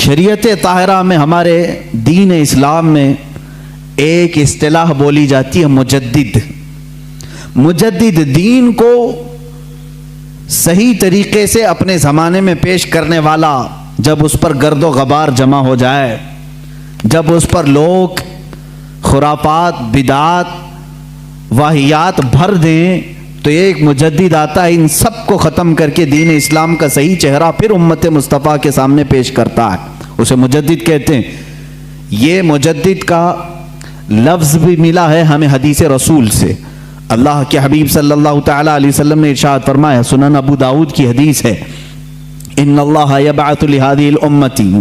شریعت طاہرہ میں، ہمارے دین اسلام میں ایک اصطلاح بولی جاتی ہے مجدد۔ مجدد دین کو صحیح طریقے سے اپنے زمانے میں پیش کرنے والا، جب اس پر گرد و غبار جمع ہو جائے، جب اس پر لوگ خرافات، بدعات، واہیات بھر دیں، تو ایک مجدد آتا ہے، ان سب کو ختم کر کے دین اسلام کا صحیح چہرہ پھر امت مصطفیٰ کے سامنے پیش کرتا ہے، اسے مجدد کہتے ہیں۔ یہ مجدد کا لفظ بھی ملا ہے ہمیں حدیث رسول سے۔ اللہ کے حبیب صلی اللہ تعالی علیہ وسلم نے ارشاد فرمایا، سنن ابو داؤد کی حدیث ہے، ان اللہ یبعث لہذه الامة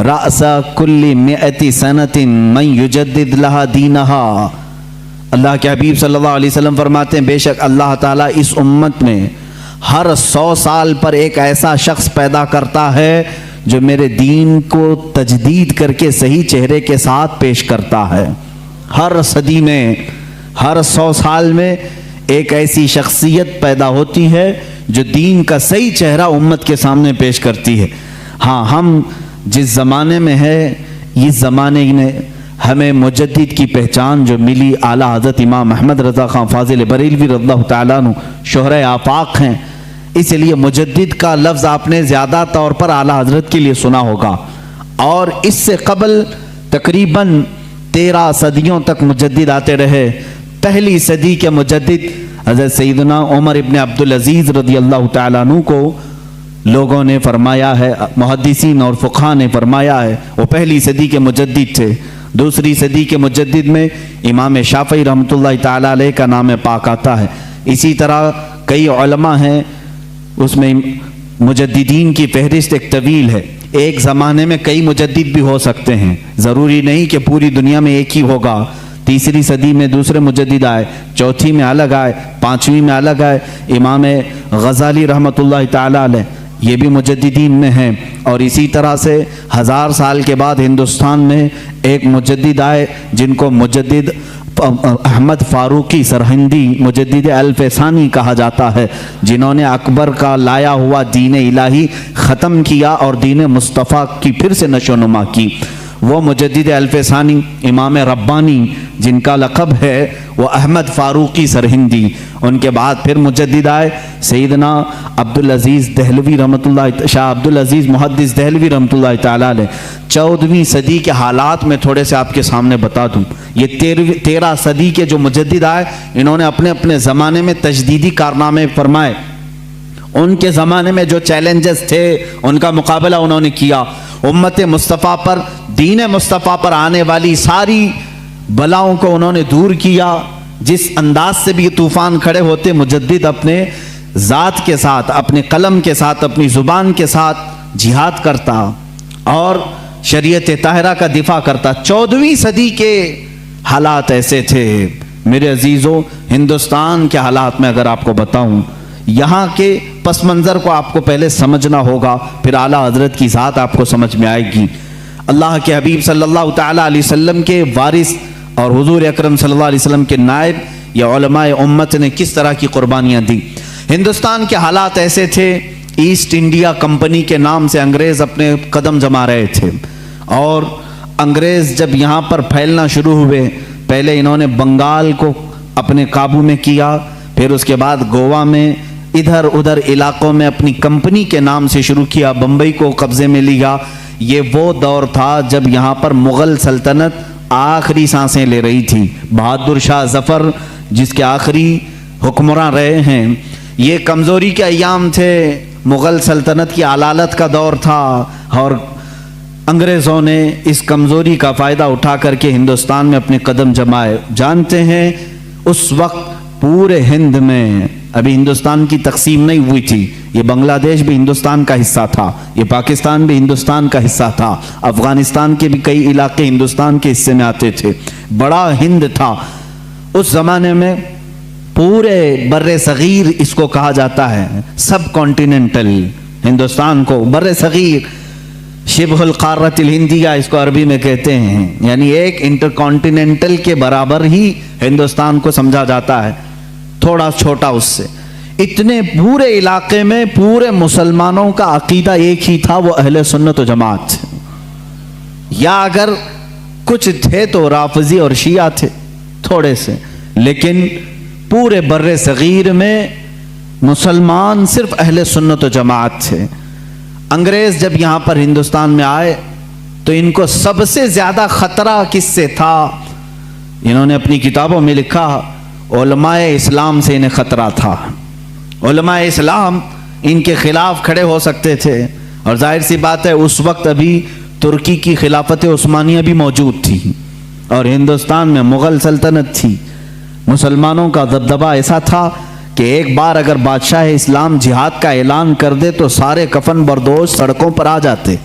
رأس كل 100 سنة من یجدد لها دینہا۔ اللہ کے حبیب صلی اللہ علیہ وسلم فرماتے ہیں، بے شک اللہ تعالیٰ اس امت میں ہر 100 سال پر ایک ایسا شخص پیدا کرتا ہے جو میرے دین کو تجدید کر کے صحیح چہرے کے ساتھ پیش کرتا ہے۔ ہر صدی میں، ہر 100 سال میں ایک ایسی شخصیت پیدا ہوتی ہے جو دین کا صحیح چہرہ امت کے سامنے پیش کرتی ہے۔ ہاں، ہم جس زمانے میں ہے، اس زمانے میں ہمیں مجدد کی پہچان جو ملی، اعلیٰ حضرت امام احمد رضا خان فاضل بریلوی رضی اللہ تعالیٰ عنہ شہرۂ آفاق ہیں، اس لیے مجدد کا لفظ آپ نے زیادہ طور پر اعلیٰ حضرت کے لیے سنا ہوگا۔ اور اس سے قبل تقریباً 13 صدیوں تک مجدد آتے رہے۔ پہلی صدی کے مجدد حضرت سیدنا عمر ابن عبدالعزیز رضی اللہ تعالیٰ عنہ کو لوگوں نے فرمایا ہے، محدثین اور فقہاء نے فرمایا ہے، وہ پہلی صدی کے مجدد تھے۔ دوسری صدی کے مجدد میں امام شافعی رحمۃ اللہ تعالیٰ علیہ کا نام پاک آتا ہے۔ اسی طرح کئی علماء ہیں، اس میں مجددین کی فہرست ایک طویل ہے۔ ایک زمانے میں کئی مجدد بھی ہو سکتے ہیں، ضروری نہیں کہ پوری دنیا میں ایک ہی ہوگا۔ تیسری صدی میں دوسرے مجدد آئے، چوتھی میں الگ آئے، پانچویں میں الگ آئے۔ امام غزالی رحمۃ اللہ تعالیٰ علیہ یہ بھی مجددین میں ہیں۔ اور اسی طرح سے 1000 سال کے بعد ہندوستان میں ایک مجدد آئے جن کو مجدد احمد فاروقی سرہندی، مجدد الف ثانی کہا جاتا ہے، جنہوں نے اکبر کا لایا ہوا دین الہی ختم کیا اور دین مصطفیٰ کی پھر سے نشو نما کی۔ وہ مجدد الف ثانی امام ربانی جن کا لقب ہے وہ احمد فاروقی سرہندی۔ ان کے بعد پھر مجدد آئے سیدنا عبدالعزیز دہلوی رحمۃ اللہ، شاہ عبدالعزیز محدث دہلوی رحمۃ اللہ تعالیٰ علیہ۔ 14ویں صدی کے حالات میں تھوڑے سے آپ کے سامنے بتا دوں۔ یہ 13 صدی کے جو مجدد آئے، انہوں نے اپنے اپنے زمانے میں تجدیدی کارنامے فرمائے۔ ان کے زمانے میں جو چیلنجز تھے ان کا مقابلہ انہوں نے کیا۔ امت مصطفیٰ پر، دین مصطفیٰ پر آنے والی ساری بلاؤں کو انہوں نے دور کیا۔ جس انداز سے بھی یہ طوفان کھڑے ہوتے، مجدد اپنے ذات کے ساتھ، اپنے قلم کے ساتھ، اپنی زبان کے ساتھ جہاد کرتا اور شریعت طاہرہ کا دفاع کرتا۔ 14ویں صدی کے حالات ایسے تھے میرے عزیزوں۔ ہندوستان کے حالات میں اگر آپ کو بتاؤں، یہاں کے پس منظر کو آپ کو پہلے سمجھنا ہوگا، پھر اعلیٰ حضرت کی ذات آپ کو سمجھ میں آئے گی۔ اللہ کے حبیب صلی اللہ تعالیٰ علیہ وسلم کے وارث اور حضور اکرم صلی اللہ علیہ وسلم کے نائب یا علماء امت نے کس طرح کی قربانیاں دی۔ ہندوستان کے حالات ایسے تھے، ایسٹ انڈیا کمپنی کے نام سے انگریز اپنے قدم جما رہے تھے، اور انگریز جب یہاں پر پھیلنا شروع ہوئے، پہلے انہوں نے بنگال کو اپنے قابو میں کیا، پھر اس کے بعد گوا میں، ادھر ادھر علاقوں میں اپنی کمپنی کے نام سے شروع کیا، بمبئی کو قبضے میں لیا۔ یہ وہ دور تھا جب یہاں پر مغل سلطنت آخری سانسیں لے رہی تھی۔ بہادر شاہ ظفر جس کے آخری حکمراں رہے ہیں، یہ کمزوری کے ایام تھے، مغل سلطنت کی علالت کا دور تھا، اور انگریزوں نے اس کمزوری کا فائدہ اٹھا کر کے ہندوستان میں اپنے قدم جمائے۔ جانتے ہیں اس وقت پورے ہند میں، ابھی ہندوستان کی تقسیم نہیں ہوئی تھی، یہ بنگلہ دیش بھی ہندوستان کا حصہ تھا، یہ پاکستان بھی ہندوستان کا حصہ تھا، افغانستان کے بھی کئی علاقے ہندوستان کے حصے میں آتے تھے، بڑا ہند تھا اس زمانے میں۔ پورے بر صغیر اس کو کہا جاتا ہے، سب کانٹیننٹل ہندوستان کو، بر صغیر، شبہ القارۃ الہندیہ اس کو عربی میں کہتے ہیں، یعنی ایک انٹر کانٹیننٹل کے برابر ہی ہندوستان کو سمجھا جاتا ہے، تھوڑا چھوٹا اس سے۔ اتنے پورے علاقے میں پورے مسلمانوں کا عقیدہ ایک ہی تھا، وہ اہل سنت و جماعت تھے، یا اگر کچھ تھے تو رافضی اور شیعہ تھے تھوڑے سے، لیکن پورے بر صغیر میں مسلمان صرف اہل سنت و جماعت تھے۔ انگریز جب یہاں پر ہندوستان میں آئے تو ان کو سب سے زیادہ خطرہ کس سے تھا؟ انہوں نے اپنی کتابوں میں لکھا علماء اسلام سے انہیں خطرہ تھا۔ علماء اسلام ان کے خلاف کھڑے ہو سکتے تھے، اور ظاہر سی بات ہے اس وقت ابھی ترکی کی خلافت عثمانیہ بھی موجود تھی اور ہندوستان میں مغل سلطنت تھی۔ مسلمانوں کا دبدبہ ایسا تھا کہ ایک بار اگر بادشاہ اسلام جہاد کا اعلان کر دے تو سارے کفن بردوش سڑکوں پر آ جاتے۔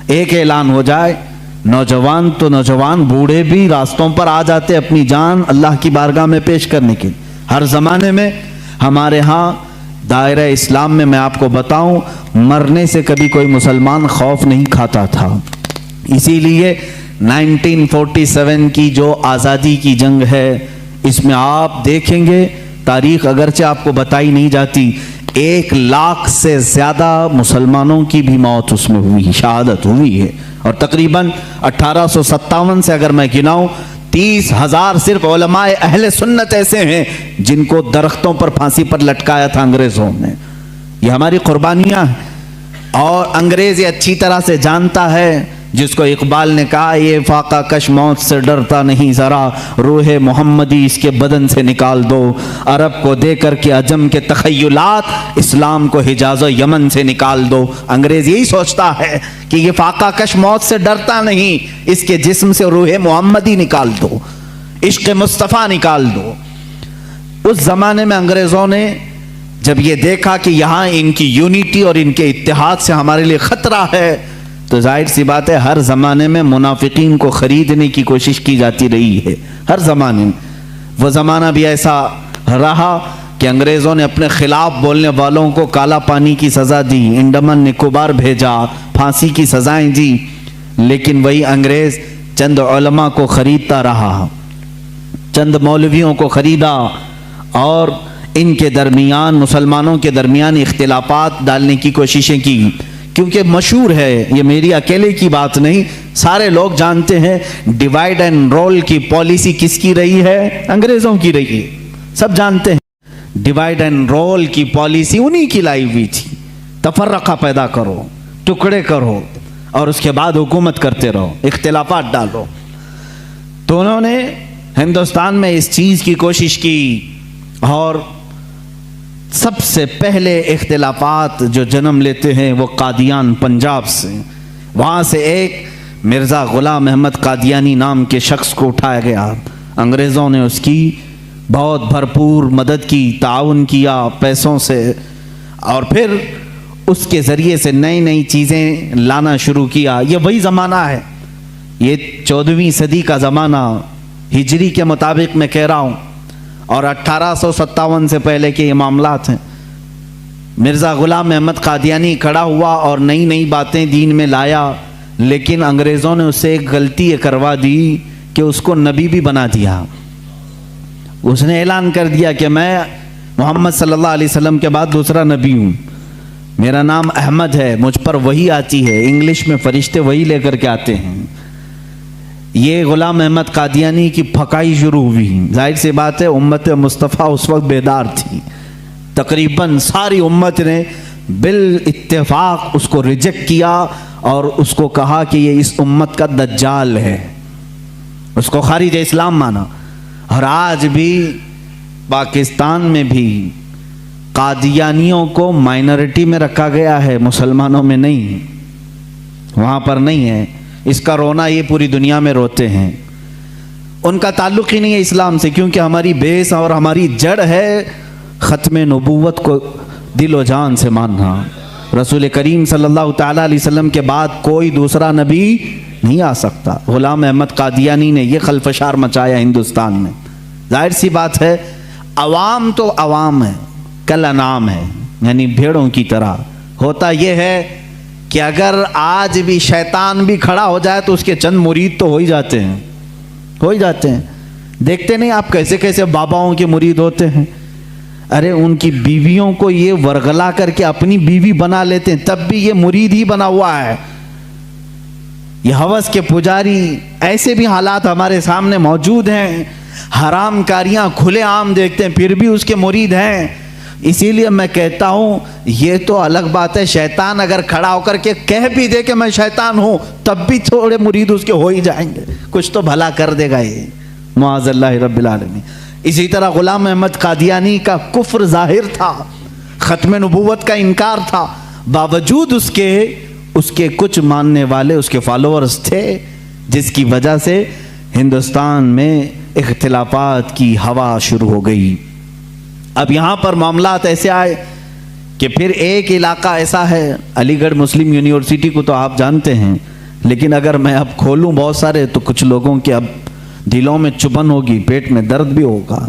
ایک اعلان ہو جائے، نوجوان تو نوجوان، بوڑھے بھی راستوں پر آ جاتے اپنی جان اللہ کی بارگاہ میں پیش کرنے کے۔ ہر زمانے میں ہمارے ہاں دائرہ اسلام میں میں آپ کو بتاؤں، مرنے سے کبھی کوئی مسلمان خوف نہیں کھاتا تھا۔ اسی لیے 1947 کی جو آزادی کی جنگ ہے، اس میں آپ دیکھیں گے تاریخ اگرچہ آپ کو بتائی نہیں جاتی، 1 لاکھ سے زیادہ مسلمانوں کی بھی موت اس میں ہوئی، شہادت ہوئی ہے، اور تقریباً 1857 سے اگر میں گناؤں 30,000 صرف علماء اہل سنت ایسے ہیں جن کو درختوں پر پھانسی پر لٹکایا تھا انگریزوں نے۔ یہ ہماری قربانیاں ہیں، اور انگریز یہ اچھی طرح سے جانتا ہے، جس کو اقبال نے کہا یہ فاقہ کش موت سے ڈرتا نہیں ذرا، روح محمدی اس کے بدن سے نکال دو، عرب کو دے کر کے عجم کے تخیلات، اسلام کو حجاز و یمن سے نکال دو۔ انگریز یہی سوچتا ہے کہ یہ فاقہ کش موت سے ڈرتا نہیں، اس کے جسم سے روح محمدی نکال دو، عشق مصطفیٰ نکال دو۔ اس زمانے میں انگریزوں نے جب یہ دیکھا کہ یہاں ان کی یونٹی اور ان کے اتحاد سے ہمارے لیے خطرہ ہے، تو ظاہر سی بات ہے ہر زمانے میں منافقین کو خریدنے کی کوشش کی جاتی رہی ہے، ہر زمانے میں۔ وہ زمانہ بھی ایسا رہا کہ انگریزوں نے اپنے خلاف بولنے والوں کو کالا پانی کی سزا دی، انڈمان نکوبار بھیجا، پھانسی کی سزائیں دی، لیکن وہی انگریز چند علماء کو خریدتا رہا، چند مولویوں کو خریدا، اور ان کے درمیان، مسلمانوں کے درمیان اختلافات ڈالنے کی کوششیں کی۔ کیونکہ مشہور ہے، یہ میری اکیلے کی بات نہیں، سارے لوگ جانتے ہیں ڈیوائیڈ اینڈ رول کی پالیسی کس کی رہی ہے؟ انگریزوں کی رہی ہے، سب جانتے ہیں۔ ڈیوائیڈ اینڈ رول کی پالیسی انہی کی لائی ہوئی تھی، تفرقہ پیدا کرو، ٹکڑے کرو، اور اس کے بعد حکومت کرتے رہو، اختلافات ڈالو۔ تو انہوں نے ہندوستان میں اس چیز کی کوشش کی، اور سب سے پہلے اختلافات جو جنم لیتے ہیں وہ قادیان پنجاب سے، وہاں سے ایک مرزا غلام احمد قادیانی نام کے شخص کو اٹھایا گیا۔ انگریزوں نے اس کی بہت بھرپور مدد کی، تعاون کیا پیسوں سے، اور پھر اس کے ذریعے سے نئی نئی چیزیں لانا شروع کیا۔ یہ وہی زمانہ ہے، یہ 14ویں صدی کا زمانہ، ہجری کے مطابق میں کہہ رہا ہوں، اور 1857 سے پہلے کے یہ معاملات ہیں۔ مرزا غلام احمد قادیانی کھڑا ہوا اور نئی نئی باتیں دین میں لایا، لیکن انگریزوں نے اس سے ایک غلطی یہ کروا دی کہ اس کو نبی بھی بنا دیا۔ اس نے اعلان کر دیا کہ میں محمد صلی اللہ علیہ وسلم کے بعد دوسرا نبی ہوں، میرا نام احمد ہے، مجھ پر وحی آتی ہے، انگلش میں فرشتے وحی لے کر کے آتے ہیں۔ یہ غلام احمد قادیانی کی پھکائی شروع ہوئی۔ ظاہر سی بات ہے امت مصطفیٰ اس وقت بیدار تھی، تقریباً ساری امت نے بالاتفاق اس کو ریجیکٹ کیا، اور اس کو کہا کہ یہ اس امت کا دجال ہے، اس کو خارج اسلام مانا۔ اور آج بھی پاکستان میں بھی قادیانیوں کو مائنورٹی میں رکھا گیا ہے، مسلمانوں میں نہیں، وہاں پر نہیں ہے۔ اس کا رونا یہ پوری دنیا میں روتے ہیں۔ ان کا تعلق ہی نہیں ہے اسلام سے، کیونکہ ہماری بیس اور ہماری جڑ ہے ختم نبوت کو دل و جان سے ماننا۔ رسول کریم صلی اللہ تعالیٰ علیہ وسلم کے بعد کوئی دوسرا نبی نہیں آ سکتا۔ غلام احمد قادیانی نے یہ خلفشار مچایا ہندوستان میں۔ ظاہر سی بات ہے عوام تو عوام ہے، کل انعام ہے، یعنی بھیڑوں کی طرح۔ ہوتا یہ ہے کہ اگر آج بھی شیطان بھی کھڑا ہو جائے تو اس کے چند مرید تو ہو ہی جاتے ہیں، ہو ہی جاتے ہیں۔ دیکھتے نہیں آپ کیسے کیسے باباؤں کے مرید ہوتے ہیں۔ ارے ان کی بیویوں کو یہ ورغلا کر کے اپنی بیوی بنا لیتے ہیں، تب بھی یہ مرید ہی بنا ہوا ہے، یہ ہوس کے پجاری۔ ایسے بھی حالات ہمارے سامنے موجود ہیں، حرام کاریاں کھلے عام دیکھتے ہیں پھر بھی اس کے مرید ہیں۔ اسی لیے میں کہتا ہوں یہ تو الگ بات ہے، شیطان اگر کھڑا ہو کر کے کہہ بھی دے کہ میں شیطان ہوں تب بھی تھوڑے مرید اس کے ہو ہی جائیں گے، کچھ تو بھلا کر دے گا یہ، معاذ اللہ رب العالمین۔ اسی طرح غلام احمد قادیانی کا کفر ظاہر تھا، ختم نبوت کا انکار تھا، باوجود اس کے کچھ ماننے والے اس کے فالوورز تھے، جس کی وجہ سے ہندوستان میں اختلافات کی ہوا شروع ہو گئی۔ اب یہاں پر معاملات ایسے آئے کہ پھر ایک علاقہ ایسا ہے، علی گڑھ مسلم یونیورسٹی کو تو آپ جانتے ہیں، لیکن اگر میں اب کھولوں بہت سارے تو کچھ لوگوں کے اب دلوں میں چبھن ہوگی، پیٹ میں درد بھی ہوگا،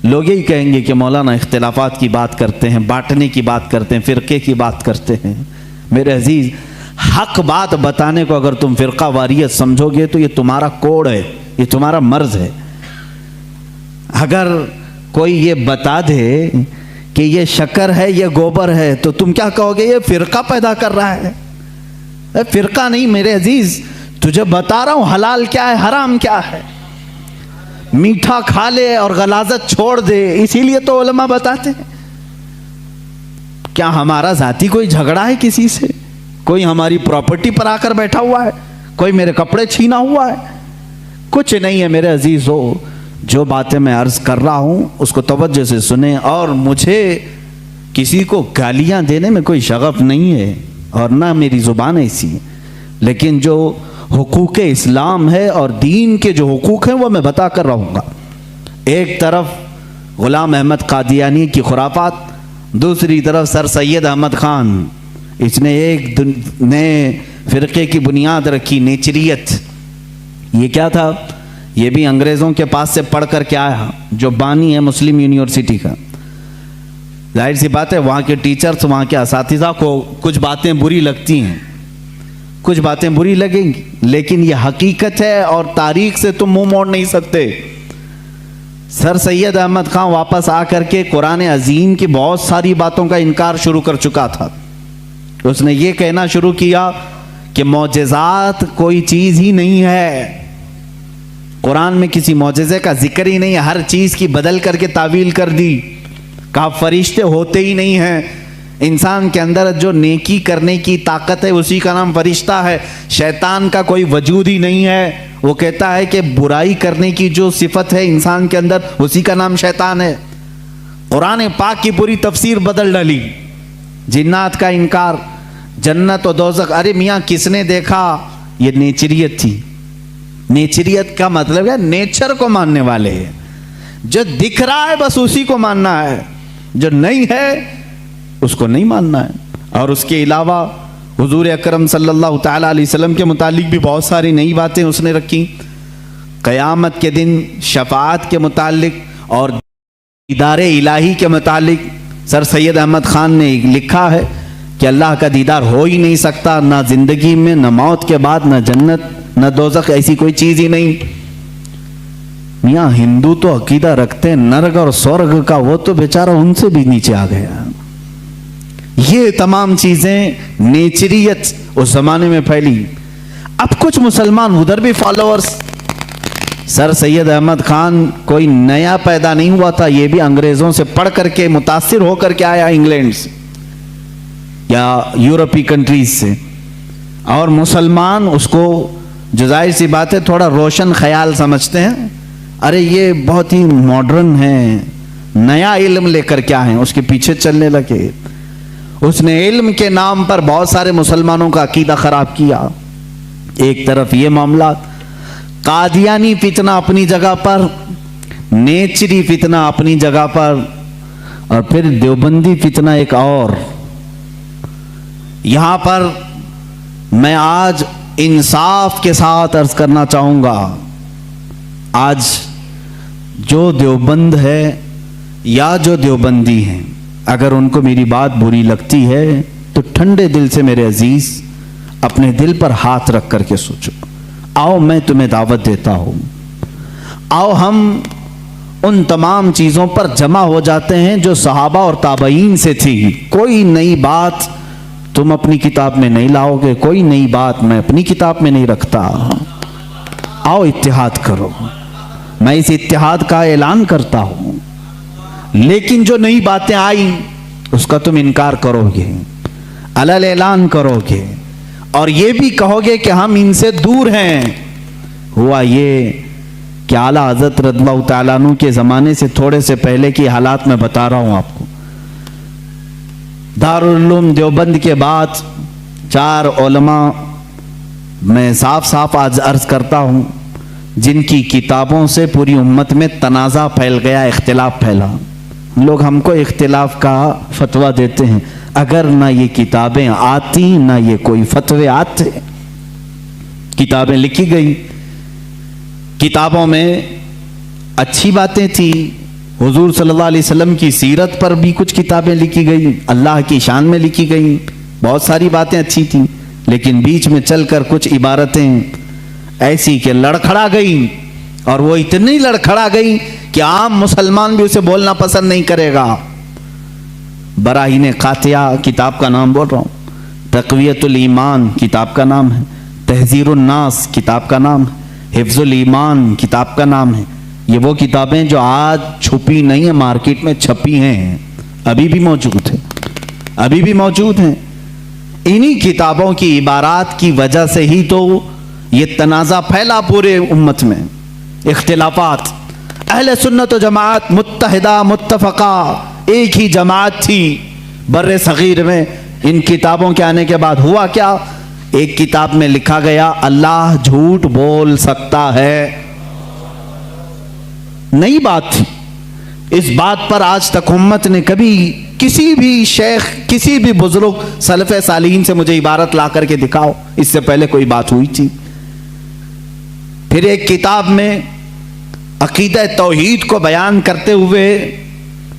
لوگ یہی کہیں گے کہ مولانا اختلافات کی بات کرتے ہیں، بانٹنے کی بات کرتے ہیں، فرقے کی بات کرتے ہیں۔ میرے عزیز، حق بات بتانے کو اگر تم فرقہ واریت سمجھو گے تو یہ تمہارا کوڑ ہے، یہ تمہارا مرض ہے۔ اگر کوئی یہ بتا دے کہ یہ شکر ہے یہ گوبر ہے تو تم کیا کہو گے؟ یہ فرقہ پیدا کر رہا ہے۔ فرقہ نہیں میرے عزیز، تجھے بتا رہا ہوں حلال کیا ہے حرام کیا ہے، میٹھا کھا لے اور غلاظت چھوڑ دے، اسی لیے تو علماء بتاتے ہیں۔ کیا ہمارا ذاتی کوئی جھگڑا ہے کسی سے؟ کوئی ہماری پراپرٹی پر آ کر بیٹھا ہوا ہے؟ کوئی میرے کپڑے چھینا ہوا ہے؟ کچھ نہیں ہے میرے عزیزو۔ جو باتیں میں عرض کر رہا ہوں اس کو توجہ سے سنیں، اور مجھے کسی کو گالیاں دینے میں کوئی شغف نہیں ہے اور نہ میری زبان ایسی ہے، لیکن جو حقوق اسلام ہے اور دین کے جو حقوق ہیں وہ میں بتا کر رہوں گا۔ ایک طرف غلام احمد قادیانی کی خرافات، دوسری طرف سر سید احمد خان، اس نے ایک نئے فرقے کی بنیاد رکھی، نیچریت۔ یہ کیا تھا؟ یہ بھی انگریزوں کے پاس سے پڑھ کر کے آیا، جو بانی ہے مسلم یونیورسٹی کا۔ ظاہر سی بات ہے وہاں کے ٹیچرز، وہاں کے اساتذہ کو کچھ باتیں بری لگتی ہیں، کچھ باتیں بری لگیں گی، لیکن یہ حقیقت ہے اور تاریخ سے تم منہ موڑ نہیں سکتے۔ سر سید احمد خان واپس آ کر کے قرآن عظیم کی بہت ساری باتوں کا انکار شروع کر چکا تھا۔ اس نے یہ کہنا شروع کیا کہ معجزات کوئی چیز ہی نہیں ہے، قرآن میں کسی معجزے کا ذکر ہی نہیں ہے، ہر چیز کی بدل کر کے تعویل کر دی، کہا فرشتے ہوتے ہی نہیں ہیں، انسان کے اندر جو نیکی کرنے کی طاقت ہے اسی کا نام فرشتہ ہے، شیطان کا کوئی وجود ہی نہیں ہے۔ وہ کہتا ہے کہ برائی کرنے کی جو صفت ہے انسان کے اندر اسی کا نام شیطان ہے۔ قرآن پاک کی پوری تفسیر بدل ڈالی، جنات کا انکار، جنت و دوزخ، ارے میاں کس نے دیکھا؟ یہ نیچریت تھی۔ نیچریت کا مطلب ہے نیچر کو ماننے والے ہیں، جو دکھ رہا ہے بس اسی کو ماننا ہے، جو نہیں ہے اس کو نہیں ماننا ہے۔ اور اس کے علاوہ حضور اکرم صلی اللہ تعالیٰ علیہ وسلم کے متعلق بھی بہت ساری نئی باتیں اس نے رکھی، قیامت کے دن شفاعت کے متعلق اور دیدار الہی کے متعلق سر سید احمد خان نے لکھا ہے کہ اللہ کا دیدار ہو ہی نہیں سکتا، نہ زندگی میں، نہ موت کے بعد، نہ جنت نہ دوزخ، ایسی کوئی چیز ہی نہیں۔ میاں ہندو تو عقیدہ رکھتے ہیں نرگ اور سورگ کا، وہ تو بیچارہ ان سے بھی نیچے آ گیا۔ یہ تمام چیزیں نیچریت اس زمانے میں پھیلی۔ اب کچھ مسلمان ادھر بھی فالوورز، سر سید احمد خان کوئی نیا پیدا نہیں ہوا تھا، یہ بھی انگریزوں سے پڑھ کر کے متاثر ہو کر کے آیا، انگلینڈ سے یا یورپی کنٹریز سے، اور مسلمان اس کو جو ظاہر سی بات ہے تھوڑا روشن خیال سمجھتے ہیں، ارے یہ بہت ہی ماڈرن ہیں، نیا علم لے کر کیا ہیں، اس کے پیچھے چلنے لگے۔ اس نے علم کے نام پر بہت سارے مسلمانوں کا عقیدہ خراب کیا۔ ایک طرف یہ معاملات، قادیانی فتنہ اپنی جگہ پر، نیچری فتنہ اپنی جگہ پر، اور پھر دیوبندی فتنہ ایک اور۔ یہاں پر میں آج انصاف کے ساتھ عرض کرنا چاہوں گا، آج جو دیوبند ہے یا جو دیوبندی ہیں، اگر ان کو میری بات بری لگتی ہے تو ٹھنڈے دل سے میرے عزیز اپنے دل پر ہاتھ رکھ کر کے سوچو، آؤ میں تمہیں دعوت دیتا ہوں، آؤ ہم ان تمام چیزوں پر جمع ہو جاتے ہیں جو صحابہ اور تابعین سے تھی. کوئی نئی بات تم اپنی کتاب میں نہیں لاؤ گے, کوئی نئی بات میں اپنی کتاب میں نہیں رکھتا. آؤ اتحاد کرو, میں اس اتحاد کا اعلان کرتا ہوں. لیکن جو نئی باتیں آئیں اس کا تم انکار کرو گے, علل اعلان کرو گے, اور یہ بھی کہو گے کہ ہم ان سے دور ہیں. ہوا یہ کہ اعلیٰ حضرت رضی اللہ تعالیٰ عنہ کے زمانے سے تھوڑے سے پہلے کی حالات میں بتا رہا ہوں آپ کو. دارالعلوم دیوبند کے بعد 4 علماء میں صاف صاف آج عرض کرتا ہوں جن کی کتابوں سے پوری امت میں تنازع پھیل گیا, اختلاف پھیلا. لوگ ہم کو اختلاف کا فتویٰ دیتے ہیں, اگر نہ یہ کتابیں آتی نہ یہ کوئی فتوے آتے. کتابیں لکھی گئی, کتابوں میں اچھی باتیں تھی, حضور صلی اللہ علیہ وسلم کی سیرت پر بھی کچھ کتابیں لکھی گئی, اللہ کی شان میں لکھی گئی, بہت ساری باتیں اچھی تھیں. لیکن بیچ میں چل کر کچھ عبارتیں ایسی کہ لڑکھڑا گئی, اور وہ اتنی لڑکھڑا گئی کہ عام مسلمان بھی اسے بولنا پسند نہیں کرے گا. براہین قاطعہ کتاب کا نام بول رہا ہوں, تقویت الایمان کتاب کا نام ہے, تحذیر الناس کتاب کا نام ہے, حفظ الایمان کتاب کا نام ہے. یہ وہ کتابیں جو آج چھپی نہیں ہیں, مارکیٹ میں چھپی ہیں, ابھی بھی موجود ہیں, ابھی بھی موجود ہیں. انہی کتابوں کی عبارات کی وجہ سے ہی تو یہ تنازع پھیلا پورے امت میں, اختلافات. اہل سنت و جماعت متحدہ متفقہ ایک ہی جماعت تھی بر صغیر میں. ان کتابوں کے آنے کے بعد ہوا کیا, ایک کتاب میں لکھا گیا اللہ جھوٹ بول سکتا ہے. نئی بات تھی. اس بات پر آج تک امت نے کبھی کسی بھی شیخ کسی بھی بزرگ سلف صالحین سے مجھے عبارت لا کر کے دکھاؤ اس سے پہلے کوئی بات ہوئی تھی. پھر ایک کتاب میں عقیدہ توحید کو بیان کرتے ہوئے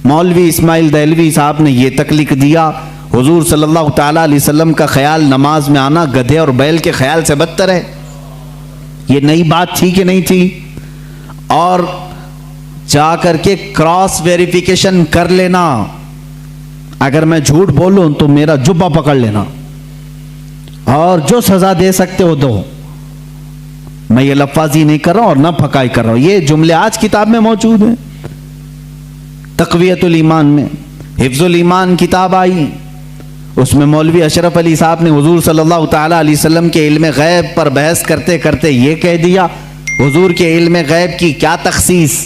مولوی اسماعیل دہلوی صاحب نے یہ تک لکھ دیا, حضور صلی اللہ تعالیٰ علیہ وسلم کا خیال نماز میں آنا گدھے اور بیل کے خیال سے بدتر ہے. یہ نئی بات تھی کہ نہیں تھی؟ اور جا کر کے کراس ویریفیکیشن کر لینا, اگر میں جھوٹ بولوں تو میرا جبہ پکڑ لینا, اور جو سزا دے سکتے ہو دو. میں یہ لفاظی نہیں کر رہا ہوں اور نہ پھکائی کر رہا ہوں, یہ جملے آج کتاب میں موجود ہیں. تقویت الایمان میں حفظ الایمان کتاب آئی, اس میں مولوی اشرف علی صاحب نے حضور صلی اللہ تعالیٰ علیہ وسلم کے علم غیب پر بحث کرتے کرتے یہ کہہ دیا, حضور کے علم غیب کی کیا تخصیص,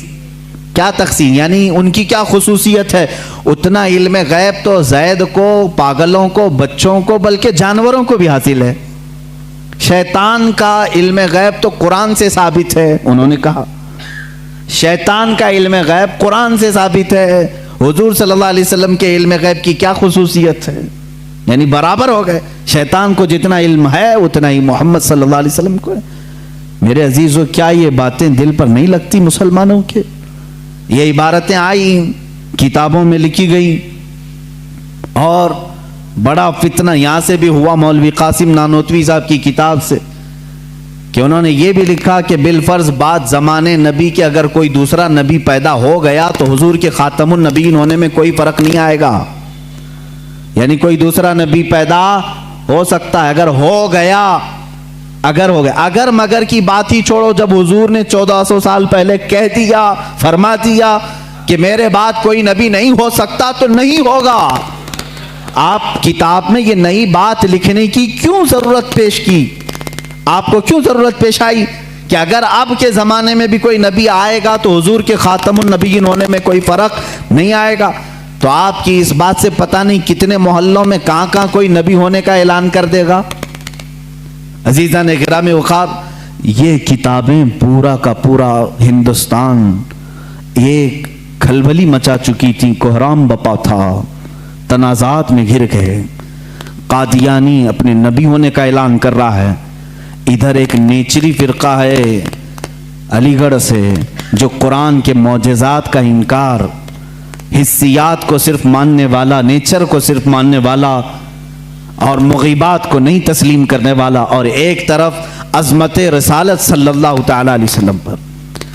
کیا تخصیص یعنی ان کی کیا خصوصیت ہے. اتنا علم غیب تو زید کو, پاگلوں کو, بچوں کو, بلکہ جانوروں کو بھی حاصل ہے. شیطان کا علم غیب تو قرآن سے ثابت ہے, انہوں نے کہا شیطان کا علم غیب قرآن سے ثابت ہے. حضور صلی اللہ علیہ وسلم کے علم غیب کی کیا خصوصیت ہے, یعنی برابر ہو گئے. شیطان کو جتنا علم ہے اتنا ہی محمد صلی اللہ علیہ وسلم کو ہے. میرے عزیزو, کیا یہ باتیں دل پر نہیں لگتی مسلمانوں کے؟ یہ عبارتیں آئی, کتابوں میں لکھی گئی, اور بڑا فتنہ یہاں سے بھی ہوا مولوی قاسم نانوتوی صاحب کی کتاب سے, کہ انہوں نے یہ بھی لکھا کہ بالفرض بعد زمانے نبی کے اگر کوئی دوسرا نبی پیدا ہو گیا تو حضور کے خاتم النبیین ہونے میں کوئی فرق نہیں آئے گا. یعنی کوئی دوسرا نبی پیدا ہو سکتا ہے, اگر ہو گیا, اگر مگر کی بات ہی چھوڑو. جب حضور نے 1400 سال پہلے کہہ دیا, فرما دیا کہ میرے بعد کوئی نبی نہیں ہو سکتا, تو نہیں ہوگا. آپ کتاب میں یہ نئی بات لکھنے کی کیوں ضرورت پیش کی, آپ کو کیوں ضرورت پیش آئی کہ اگر اب کے زمانے میں بھی کوئی نبی آئے گا تو حضور کے خاتم النبیین ہونے میں کوئی فرق نہیں آئے گا؟ تو آپ کی اس بات سے پتہ نہیں کتنے محلوں میں کہاں کہاں کوئی نبی ہونے کا اعلان کر دے گا. عزیزان گرامی وقار, یہ کتابیں پورا کا پورا ہندوستان ایک کھلبلی مچا چکی تھی, کوہرام بپا تھا, تنازعات میں گھر گئے. قادیانی اپنے نبی ہونے کا اعلان کر رہا ہے, ادھر ایک نیچری فرقہ ہے علی گڑھ سے جو قرآن کے معجزات کا انکار, حسیات کو صرف ماننے والا, نیچر کو صرف ماننے والا اور مغیبات کو نہیں تسلیم کرنے والا, اور ایک طرف عظمت رسالت صلی اللہ تعالی علیہ وسلم پر.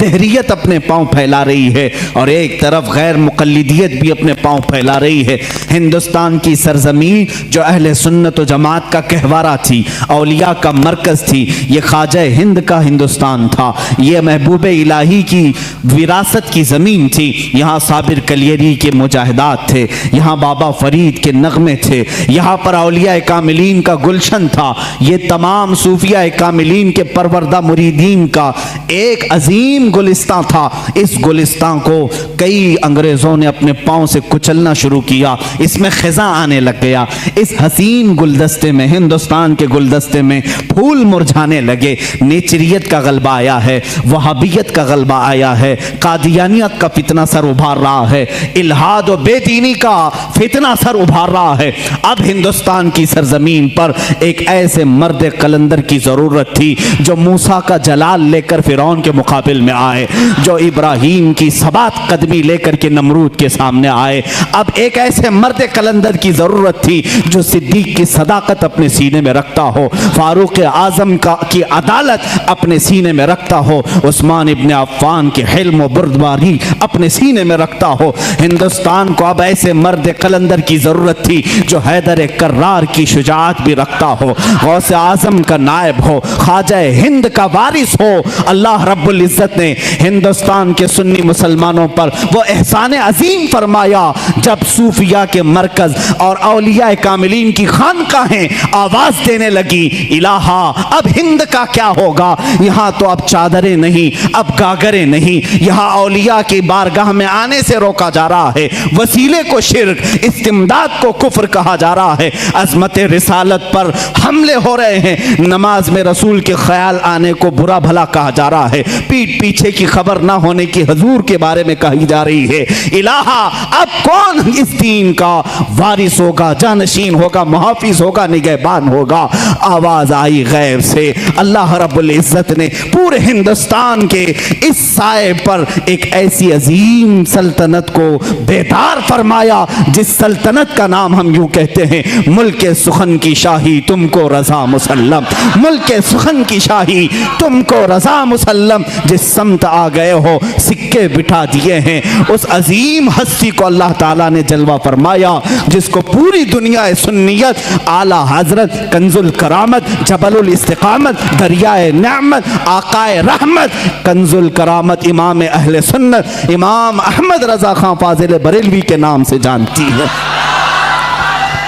دہریت اپنے پاؤں پھیلا رہی ہے اور ایک طرف غیر مقلدیت بھی اپنے پاؤں پھیلا رہی ہے۔ ہندوستان کی سرزمین جو اہل سنت و جماعت کا گہوارہ تھی، اولیاء کا مرکز تھی، یہ خواجہ ہند کا ہندوستان تھا، یہ محبوب الہی کی وراثت کی زمین تھی۔ یہاں صابر کلیری کے مجاہدات تھے، یہاں بابا فرید کے نغمے تھے، یہاں پر اولیاء کاملین کا گلشن تھا، یہ تمام صوفیاء کاملین کے پروردہ مریدین کا ایک عظیم گلستان تھا۔ اس گلستان کو کئی انگریزوں نے اپنے پاؤں سے کچلنا شروع کیا، اس میں خزاں آنے لگ گیا۔ اس حسین گلدستے میں، ہندوستان کے گلدستے میں پھول مرجھانے لگے۔ نیچریت کا غلبہ آیا ہے، وہابیت کا غلبہ آیا ہے، قادیانیت کا فتنہ سر ابھار رہا ہے، الہاد و بے دینی کا فتنہ سر ابھار رہا ہے۔ اب ہندوستان کی سرزمین پر ایک ایسے مرد قلندر کی ضرورت تھی جو موسیٰ کا جلال لے کر فرعون کے مقابل میں آئے، جو ابراہیم کی ثبات قدمی لے کر کے نمرود کے سامنے آئے۔ اب ایک ایسے مرد قلندر کی ضرورت تھی جو صدیق کی صداقت اپنے سینے میں رکھتا ہو، فاروق اعظم کی عدالت اپنے سینے میں رکھتا ہو، عثمان ابن عفان کی حلم و بردباری اپنے سینے میں رکھتا ہو۔ ہندوستان کو اب ایسے مرد قلندر کی ضرورت تھی جو حیدر کرار کی شجاعت بھی رکھتا ہو، غوث اعظم کا نائب ہو، خواجہ ہند کا وارث ہو۔ اللہ رب العزت نے ہندوستان کے سنی مسلمانوں پر وہ احسان عظیم فرمایا جب صوفیاء کے مرکز اور اولیاء کاملین کی خانقاہیں آواز دینے لگی، الہا اب ہند کا کیا ہوگا؟ یہاں تو اب چادریں نہیں، اب گاگریں نہیں، یہاں اولیاء کی بارگاہ میں آنے سے روکا جا رہا ہے، وسیلے کو شرک، استمداد کو کفر کہا جا رہا ہے، عظمت رسالت پر حملے ہو رہے ہیں، نماز میں رسول کے خیال آنے کو برا بھلا کہا جا رہا ہے، پیٹ پیچھے کی خبر نہ ہونے کی حضور کے بارے میں کہی جا رہی ہے۔ الہا اب کون اس دین کا وارث ہوگا، جانشین ہوگا، محافظ ہوگا، نگہبان ہوگا؟ آواز آئی غیب سے، اللہ رب العزت نے پورے ہندوستان کے اس سائے پر ایک ایسی عظیم سلطنت کو بیدار فرمایا جس سلطنت کا نام ہم یوں کہتے ہیں، ملک سخن کی شاہی تم کو رضا مسلم، ملک سخن کی شاہی تم کو رضا مسلم۔ جس سمت آ گئے ہو سکے بٹھا دیے ہیں، اس عظیم ہستی کو اللہ تعالیٰ نے جلوہ فرمایا جس کو پوری دنیا سنیت، اعلیٰ حضرت، کنز الکرامت، جبل الاستقامت، دریائے نعمت، آقائے رحمت، کنز الکرامت، امام اہل سنت، امام احمد رضا خان فاضل بریلوی کے نام سے جانتی ہے۔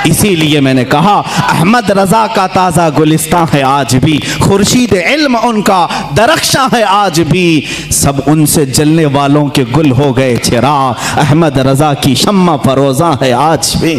اسی لیے میں نے کہا احمد رضا کا تازہ گلستان ہے آج بھی، خورشید علم ان کا درخشاں ہے آج بھی، سب ان سے جلنے والوں کے گل ہو گئے چراغ، احمد رضا کی شمع فروزاں ہے آج بھی۔